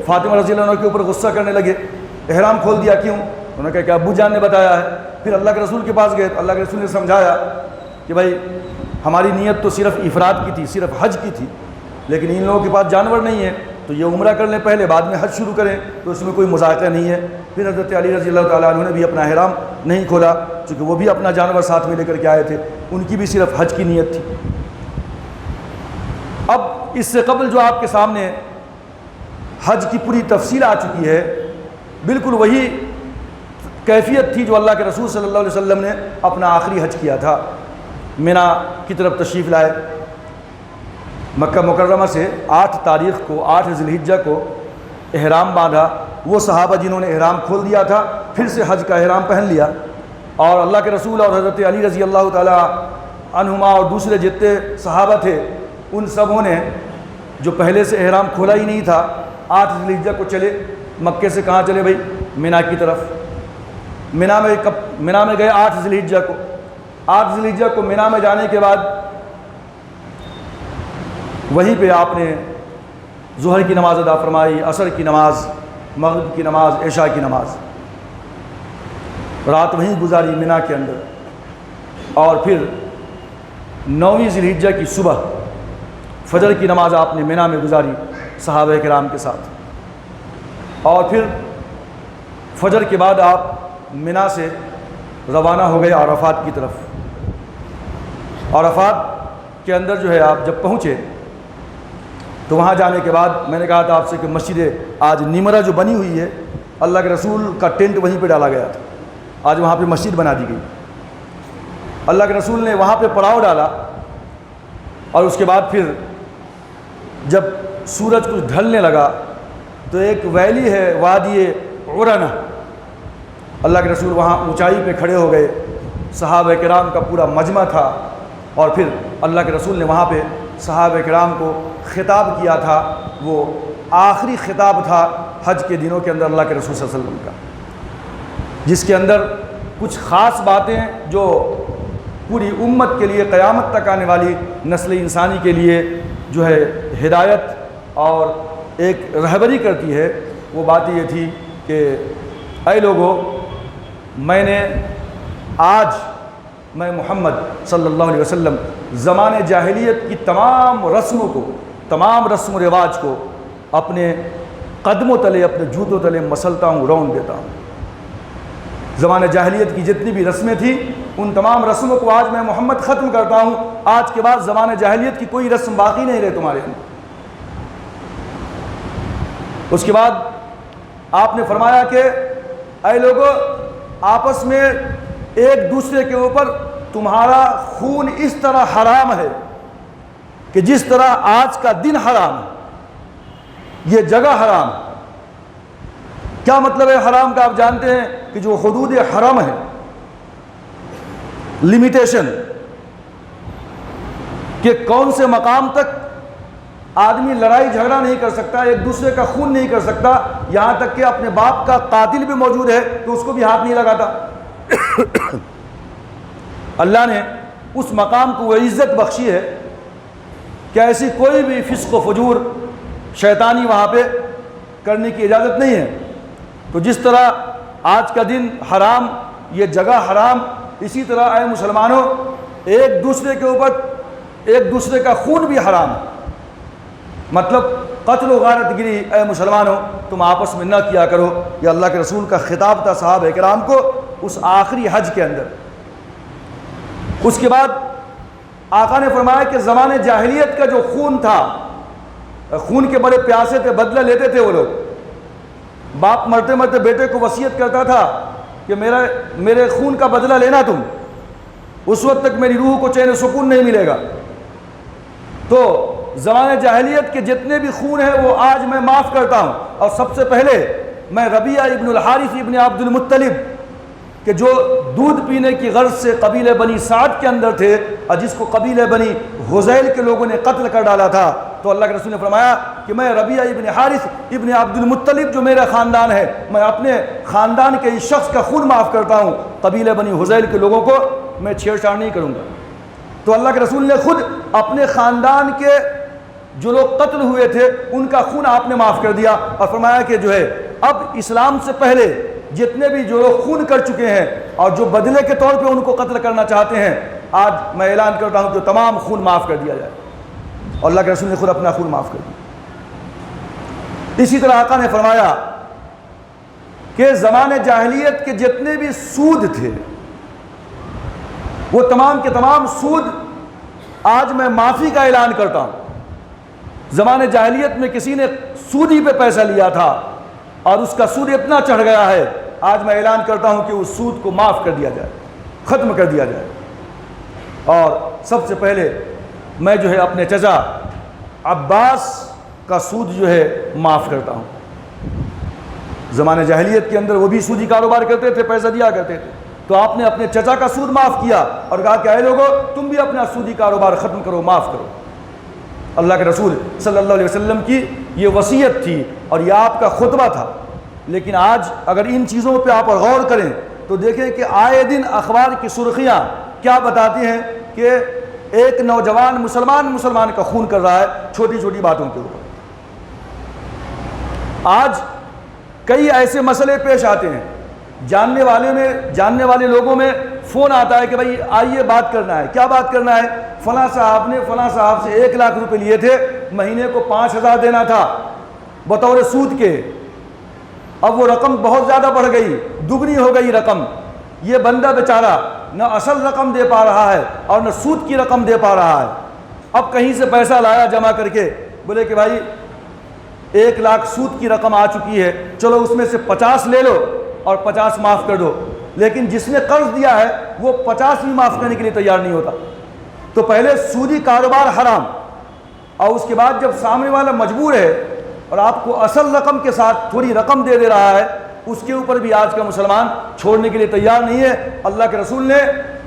فاطمہ رضی اللہ عنہ کے اوپر غصہ کرنے لگے، احرام کھول دیا کیوں؟ انہوں نے کہا کہ ابو جان نے بتایا ہے۔ پھر اللہ کے رسول کے پاس گئے، اللہ کے رسول نے سمجھایا کہ بھائی ہماری نیت تو صرف افراد کی تھی، صرف حج کی تھی، لیکن ان لوگوں کے پاس جانور نہیں ہے تو یہ عمرہ کر لیں پہلے، بعد میں حج شروع کریں، تو اس میں کوئی مذاکرہ نہیں ہے۔ پھر حضرت علی رضی اللہ تعالیٰ عنہ نے بھی اپنا احرام نہیں کھولا، چونکہ وہ بھی اپنا جانور ساتھ میں لے کر کے آئے تھے، ان کی بھی صرف حج کی نیت تھی۔ اب اس سے قبل جو آپ کے سامنے حج کی پوری تفصیل آ چکی ہے، بالکل وہی کیفیت تھی جو اللہ کے رسول صلی اللہ علیہ وسلم نے اپنا آخری حج کیا تھا۔ مینا کی طرف تشریف لائے، مکہ مکرمہ سے 8 تاریخ کو، 8 ذی الحجہ کو احرام باندھا۔ وہ صحابہ جنہوں نے احرام کھول دیا تھا پھر سے حج کا احرام پہن لیا، اور اللہ کے رسول اور حضرت علی رضی اللہ تعالیٰ عنہما اور دوسرے جتنے صحابہ تھے ان سبوں نے جو پہلے سے احرام کھولا ہی نہیں تھا 8 ذی الحجہ کو چلے۔ مکے سے کہاں چلے بھائی؟ مینا کی طرف۔ مینا میں گئے 8 ذی الحجہ کو۔ 8 ذی الحجہ کو مینا میں جانے کے بعد وہیں پہ آپ نے ظہر کی نماز ادا فرمائی، عصر کی نماز، مغرب کی نماز، عشاء کی نماز، رات وہیں گزاری مینا کے اندر، اور پھر 9ویں ذی الحجہ کی صبح فجر کی نماز آپ نے مینا میں گزاری صحابہ کرام کے ساتھ، اور پھر فجر کے بعد آپ مینا سے روانہ ہو گئے عرفات کی طرف۔ عرفات کے اندر جو ہے آپ جب پہنچے تو وہاں جانے کے بعد میں نے کہا تھا آپ سے کہ مسجد آج نیمرہ جو بنی ہوئی ہے، اللہ کے رسول کا ٹینٹ وہیں پہ ڈالا گیا تھا، آج وہاں پہ مسجد بنا دی گئی۔ اللہ کے رسول نے وہاں پہ پڑاؤ ڈالا، اور اس کے بعد پھر جب سورج کچھ ڈھلنے لگا تو ایک ویلی ہے وادی عرنہ، اللہ کے رسول وہاں اونچائی پہ کھڑے ہو گئے، صحابہ کرام کا پورا مجمع تھا، اور پھر اللہ کے رسول نے وہاں پہ صحابہ کرام کو خطاب کیا تھا۔ وہ آخری خطاب تھا حج کے دنوں کے اندر اللہ کے رسول صلی اللہ علیہ وسلم کا، جس کے اندر کچھ خاص باتیں جو پوری امت کے لیے، قیامت تک آنے والی نسل انسانی کے لیے جو ہے ہدایت اور ایک رہبری کرتی ہے، وہ بات یہ تھی کہ اے لوگو، میں محمد صلی اللہ علیہ وسلم زمانے جاہلیت کی تمام رسموں کو، تمام رسم و رواج کو اپنے قدموں تلے، اپنے جوتوں تلے مسلتا ہوں، رون دیتا ہوں۔ زمانے جاہلیت کی جتنی بھی رسمیں تھیں ان تمام رسموں کو آج میں محمد ختم کرتا ہوں۔ آج کے بعد زمانے جاہلیت کی کوئی رسم باقی نہیں رہے تمہارے اندر۔ اس کے بعد آپ نے فرمایا کہ اے لوگو، آپس میں ایک دوسرے کے اوپر تمہارا خون اس طرح حرام ہے کہ جس طرح آج کا دن حرام ہے، یہ جگہ حرام ہے۔ کیا مطلب ہے حرام کا؟ آپ جانتے ہیں کہ جو حدود حرم ہے، لمیٹیشن، کہ کون سے مقام تک آدمی لڑائی جھگڑا نہیں کر سکتا، ایک دوسرے کا خون نہیں کر سکتا، یہاں تک کہ اپنے باپ کا قاتل بھی موجود ہے تو اس کو بھی ہاتھ نہیں لگاتا۔ اللہ نے اس مقام کو وہ عزت بخشی ہے کہ ایسی کوئی بھی فسق و فجور شیطانی وہاں پہ کرنے کی اجازت نہیں ہے۔ تو جس طرح آج کا دن حرام، یہ جگہ حرام، اسی طرح اے مسلمانوں ایک دوسرے کے اوپر ایک دوسرے کا خون بھی حرام ہے۔ مطلب قتل و غارت گری اے مسلمانوں تم آپس میں نہ کیا کرو۔ یہ اللہ کے رسول کا خطاب تھا صحابہ کرام کو اس آخری حج کے اندر۔ اس کے بعد آقا نے فرمایا کہ زمانے جاہلیت کا جو خون تھا، خون کے بڑے پیاسے تھے، بدلہ لیتے تھے وہ لوگ۔ باپ مرتے مرتے بیٹے کو وصیت کرتا تھا کہ میرے خون کا بدلہ لینا تم، اس وقت تک میری روح کو چین و سکون نہیں ملے گا۔ تو زمانے جاہلیت کے جتنے بھی خون ہیں وہ آج میں معاف کرتا ہوں۔ اور سب سے پہلے میں ربیعہ ابن الحارث ابن عبد المطلب، کہ جو دودھ پینے کی غرض سے قبیلہ بنی سعد کے اندر تھے اور جس کو قبیلہ بنی حذیل کے لوگوں نے قتل کر ڈالا تھا، تو اللہ کے رسول نے فرمایا کہ میں ربیعہ ابن حارث ابن عبد المطلب جو میرا خاندان ہے، میں اپنے خاندان کے اس شخص کا خون معاف کرتا ہوں، قبیلہ بنی حذیل کے لوگوں کو میں چھیڑ چھاڑ نہیں کروں گا۔ تو اللہ کے رسول نے خود اپنے خاندان کے جو لوگ قتل ہوئے تھے ان کا خون آپ نے معاف کر دیا، اور فرمایا کہ جو ہے اب اسلام سے پہلے جتنے بھی جو لوگ خون کر چکے ہیں اور جو بدلے کے طور پہ ان کو قتل کرنا چاہتے ہیں، آج میں اعلان کرتا ہوں کہ تمام خون معاف کر دیا جائے۔ اور اللہ کے رسول نے خود اپنا خون معاف کر دیا۔ اسی طرح آقا نے فرمایا کہ زمانے جاہلیت کے جتنے بھی سود تھے وہ تمام کے تمام سود آج میں معافی کا اعلان کرتا ہوں۔ زمانے جاہلیت میں کسی نے سودی پہ پیسہ لیا تھا اور اس کا سود اتنا چڑھ گیا ہے، آج میں اعلان کرتا ہوں کہ اس سود کو معاف کر دیا جائے، ختم کر دیا جائے۔ اور سب سے پہلے میں جو ہے اپنے چچا عباس کا سود جو ہے معاف کرتا ہوں۔ زمانے جاہلیت کے اندر وہ بھی سودی کاروبار کرتے تھے، پیسہ دیا کرتے تھے، تو آپ نے اپنے چچا کا سود معاف کیا اور کہا کہ اے لوگو تم بھی اپنا سودی کاروبار ختم کرو، معاف کرو۔ اللہ کے رسول صلی اللہ علیہ وسلم کی یہ وصیت تھی اور یہ آپ کا خطبہ تھا۔ لیکن آج اگر ان چیزوں پہ آپ غور کریں تو دیکھیں کہ آئے دن اخبار کی سرخیاں کیا بتاتی ہیں کہ ایک نوجوان مسلمان کا خون کر رہا ہے چھوٹی چھوٹی باتوں کے اوپر۔ آج کئی ایسے مسئلے پیش آتے ہیں، جاننے والے لوگوں میں فون آتا ہے کہ بھائی آئیے بات کرنا ہے۔ کیا بات کرنا ہے؟ فلاں صاحب نے فلاں صاحب سے 1 لاکھ روپے لیے تھے، مہینے کو 5,000 دینا تھا بطور سود کے، اب وہ رقم بہت زیادہ بڑھ گئی، دگنی ہو گئی رقم۔ یہ بندہ بیچارہ نہ اصل رقم دے پا رہا ہے اور نہ سود کی رقم دے پا رہا ہے۔ اب کہیں سے پیسہ لایا جمع کر کے، بولے کہ بھائی 1 لاکھ سود کی رقم آ چکی ہے، چلو اس میں سے 50 لے لو اور 50 معاف کر دو۔ لیکن جس نے قرض دیا ہے وہ 50 بھی معاف کرنے کے لیے تیار نہیں ہوتا۔ تو پہلے سودی کاروبار حرام، اور اس کے بعد جب سامنے والا مجبور ہے اور آپ کو اصل رقم کے ساتھ تھوڑی رقم دے رہا ہے، اس کے اوپر بھی آج کا مسلمان چھوڑنے کے لیے تیار نہیں ہے۔ اللہ کے رسول نے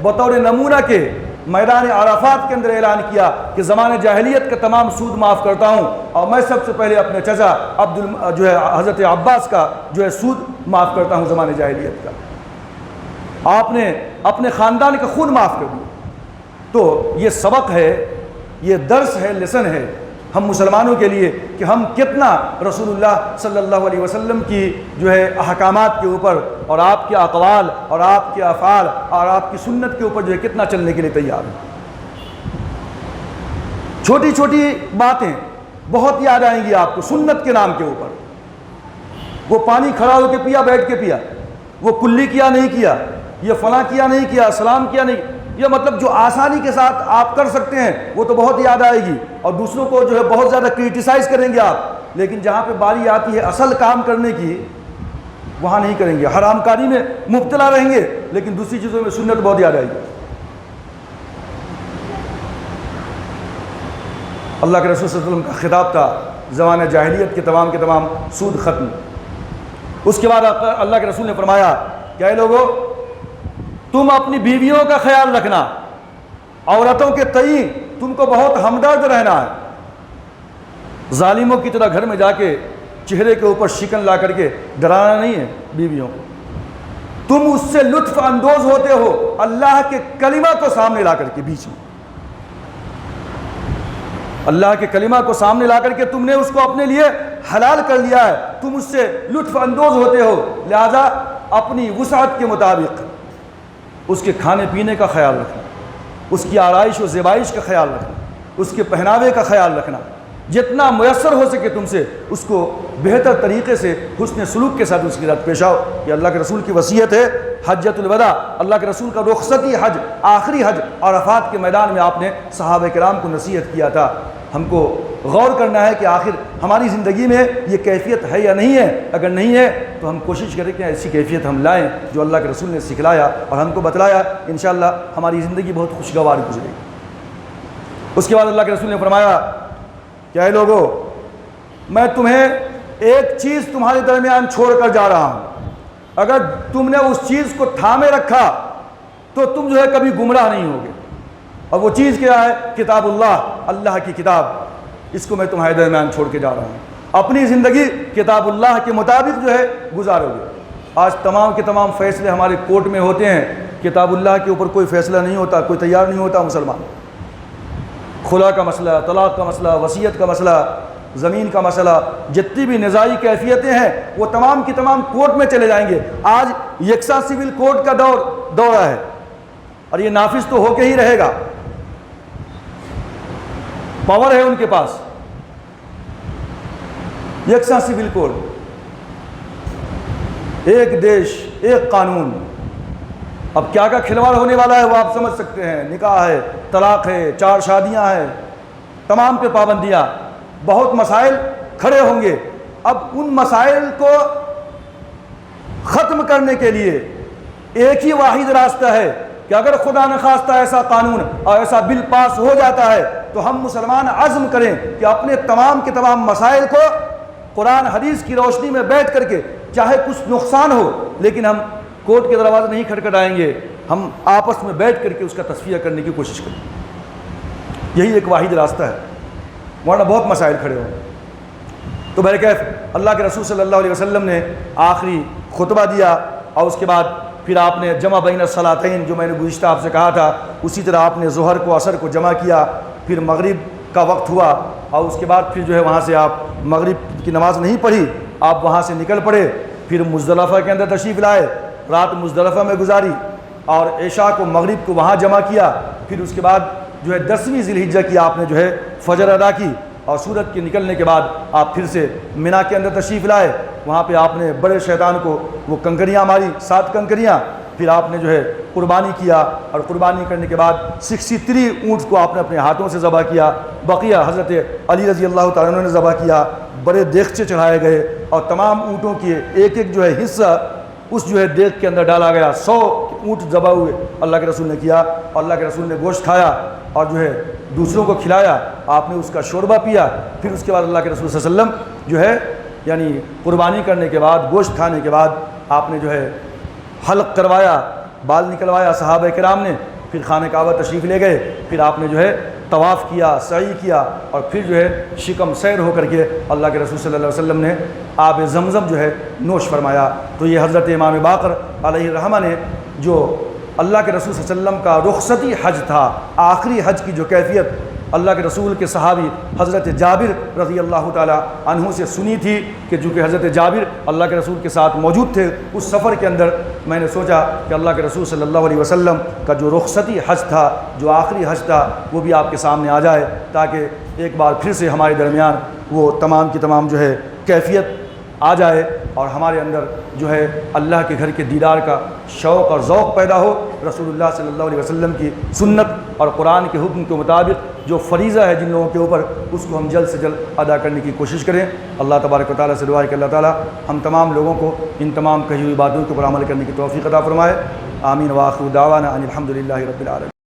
بطور نمونہ کے میدان عرفات کے اندر اعلان کیا کہ زمانے جاہلیت کا تمام سود معاف کرتا ہوں، اور میں سب سے پہلے اپنے چچا حضرت عباس کا جو ہے سود معاف کرتا ہوں زمانے جاہلیت کا۔ آپ نے اپنے خاندان کا خون معاف کر دیا۔ تو یہ سبق ہے، یہ درس ہے، لیسن ہے ہم مسلمانوں کے لیے کہ ہم کتنا رسول اللہ صلی اللہ علیہ وسلم کی جو ہے احکامات کے اوپر اور آپ کے اقوال اور آپ کے افعال اور آپ کی سنت کے اوپر جو ہے کتنا چلنے کے لیے تیار ہیں۔ چھوٹی چھوٹی باتیں بہت یاد آئیں گی آپ کو سنت کے نام کے اوپر۔ وہ پانی کھڑا ہو کے پیا، بیٹھ کے پیا، وہ کلی کیا نہیں کیا، یہ فلاں کیا نہیں کیا، سلام کیا نہیں، یہ مطلب جو آسانی کے ساتھ آپ کر سکتے ہیں وہ تو بہت یاد آئے گی اور دوسروں کو جو ہے بہت زیادہ کرٹیسائز کریں گے آپ۔ لیکن جہاں پہ باری آتی ہے اصل کام کرنے کی، وہاں نہیں کریں گے، حرام کاری میں مبتلا رہیں گے، لیکن دوسری چیزوں میں سنت بہت یاد آئے گی۔ اللہ کے رسول صلی اللہ علیہ وسلم کا خطاب تھا زمانہ جاہلیت کے تمام سود ختم۔ اس کے بعد اللہ کے رسول نے فرمایا کہ اے لوگو، تم اپنی بیویوں کا خیال رکھنا، عورتوں کے تئیں تم کو بہت ہمدرد رہنا ہے۔ ظالموں کی طرح گھر میں جا کے چہرے کے اوپر شکن لا کر کے ڈرانا نہیں ہے بیویوں کو، تم اس سے لطف اندوز ہوتے ہو اللہ کے کلمہ کو سامنے لا کر کے، بیچ میں اللہ کے کلمہ کو سامنے لا کر کے تم نے اس کو اپنے لیے حلال کر لیا ہے، تم اس سے لطف اندوز ہوتے ہو، لہذا اپنی وسعت کے مطابق اس کے کھانے پینے کا خیال رکھنا، اس کی آرائش و زیبائش کا خیال رکھنا، اس کے پہناوے کا خیال رکھنا، جتنا میسر ہو سکے تم سے اس کو بہتر طریقے سے حسن سلوک کے ساتھ اس کے ساتھ پیش آؤ۔ یہ اللہ کے رسول کی وصیت ہے۔ حجۃ الوداع، اللہ کے رسول کا رخصتی حج، آخری حج، عرفات کے میدان میں آپ نے صحابہ کرام کو نصیحت کیا تھا۔ ہم کو غور کرنا ہے کہ آخر ہماری زندگی میں یہ کیفیت ہے یا نہیں ہے، اگر نہیں ہے تو ہم کوشش کریں کہ ایسی کیفیت ہم لائیں جو اللہ کے رسول نے سکھلایا اور ہم کو بتلایا، انشاءاللہ ہماری زندگی بہت خوشگوار گزرے گی۔ اس کے بعد اللہ کے رسول نے فرمایا کہ اے لوگو، میں تمہیں ایک چیز تمہارے درمیان چھوڑ کر جا رہا ہوں، اگر تم نے اس چیز کو تھامے رکھا تو تم جو ہے کبھی گمراہ نہیں ہوگے، اور وہ چیز کیا ہے؟ کتاب اللہ، اللہ کی کتاب، اس کو میں تمہارے درمیان چھوڑ کے جا رہا ہوں۔ اپنی زندگی کتاب اللہ کے مطابق جو ہے گزارو گے۔ آج تمام کے تمام فیصلے ہمارے کورٹ میں ہوتے ہیں، کتاب اللہ کے اوپر کوئی فیصلہ نہیں ہوتا، کوئی تیار نہیں ہوتا مسلمان۔ خلا کا مسئلہ، طلاق کا مسئلہ، وصیت کا مسئلہ، زمین کا مسئلہ، جتنی بھی نزاعی کیفیتیں ہیں وہ تمام کی تمام کورٹ میں چلے جائیں گے۔ آج یکساں سول کورٹ کا دورہ ہے اور یہ نافذ تو ہو کے ہی رہے گا، پاور ہے ان کے پاس، یکساں سول کوڈ، ایک دیش ایک قانون۔ اب کیا کھلواڑ ہونے والا ہے وہ آپ سمجھ سکتے ہیں، نکاح ہے، طلاق ہے، 4 شادیاں ہیں، تمام پہ پابندیاں، بہت مسائل کھڑے ہوں گے۔ اب ان مسائل کو ختم کرنے کے لیے ایک ہی واحد راستہ ہے کہ اگر خدا نخواستہ ایسا قانون اور ایسا بل پاس ہو جاتا ہے تو ہم مسلمان عزم کریں کہ اپنے تمام کے تمام مسائل کو قرآن حدیث کی روشنی میں بیٹھ کر کے، چاہے کچھ نقصان ہو لیکن ہم کورٹ کے دروازے نہیں کھٹکھٹائیں گے، ہم آپس میں بیٹھ کر کے اس کا تصفیہ کرنے کی کوشش کریں۔ یہی ایک واحد راستہ ہے، ورنہ بہت مسائل کھڑے ہوں۔ تو بہرکیف اللہ کے رسول صلی اللہ علیہ وسلم نے آخری خطبہ دیا اور اس کے بعد پھر آپ نے جمع بین الصلاتین، جو میں نے گزشتہ آپ سے کہا تھا، اسی طرح آپ نے ظہر کو عصر کو جمع کیا، پھر مغرب کا وقت ہوا اور اس کے بعد پھر جو ہے وہاں سے آپ مغرب کی نماز نہیں پڑھی، آپ وہاں سے نکل پڑے، پھر مزدلفہ کے اندر تشریف لائے، رات مزدلفہ میں گزاری اور عشاء کو مغرب کو وہاں جمع کیا، پھر اس کے بعد جو ہے 10ویں ذی الحجہ کی آپ نے جو ہے فجر ادا کی اور سورج کے نکلنے کے بعد آپ پھر سے منی کے اندر تشریف لائے، وہاں پہ آپ نے بڑے شیطان کو وہ کنکریاں ماری، 7 کنکریاں، پھر آپ نے جو ہے قربانی کیا اور قربانی کرنے کے بعد 63 اونٹ کو آپ نے اپنے ہاتھوں سے ذبح کیا، بقیہ حضرت علی رضی اللہ تعالیٰ عنہ نے ذبح کیا، بڑے دیگچے چڑھائے گئے اور تمام اونٹوں کی ایک ایک جو ہے حصہ اس جو ہے دیگ کے اندر ڈالا گیا، 100 اونٹ ذبح ہوئے، اللہ کے رسول نے کیا اور اللہ کے رسول نے گوشت کھایا اور جو ہے دوسروں کو کھلایا، آپ نے اس کا شوربہ پیا، پھر اس کے بعد اللہ کے رسول صلی اللہ علیہ وسلم جو ہے یعنی قربانی کرنے کے بعد گوشت کھانے کے بعد آپ نے جو ہے حلق کروایا، بال نکلوایا صحابہ کرام نے، پھر خانہ کعبہ تشریف لے گئے، پھر آپ نے جو ہے طواف کیا، سعی کیا اور پھر جو ہے شکم سیر ہو کر کے اللہ کے رسول صلی اللہ علیہ وسلم نے آب زمزم جو ہے نوش فرمایا۔ تو یہ حضرت امام باقر علیہ الرحمہ نے جو اللہ کے رسول صلی اللہ علیہ وسلم کا رخصتی حج تھا، آخری حج کی جو کیفیت اللہ کے رسول کے صحابی حضرت جابر رضی اللہ تعالی عنہ سے سنی تھی کہ چونکہ حضرت جابر اللہ کے رسول کے ساتھ موجود تھے اس سفر کے اندر، میں نے سوچا کہ اللہ کے رسول صلی اللہ علیہ وسلم کا جو رخصتی حج تھا، جو آخری حج تھا، وہ بھی آپ کے سامنے آ جائے تاکہ ایک بار پھر سے ہمارے درمیان وہ تمام کی تمام جو ہے کیفیت آ جائے۔ اور ہمارے اندر جو ہے اللہ کے گھر کے دیدار کا شوق اور ذوق پیدا ہو، رسول اللہ صلی اللہ علیہ وسلم کی سنت اور قرآن کے حکم کے مطابق جو فریضہ ہے جن لوگوں کے اوپر، اس کو ہم جلد سے جلد ادا کرنے کی کوشش کریں۔ اللہ تبارک و تعالیٰ سے دعا ہے کہ اللہ تعالیٰ ہم تمام لوگوں کو ان تمام کہی ہوئی باتوں کے اوپر عمل کرنے کی توفیق عطا فرمائے۔ آمین وآخر دعوانا ان الحمد للہ رب العالمین۔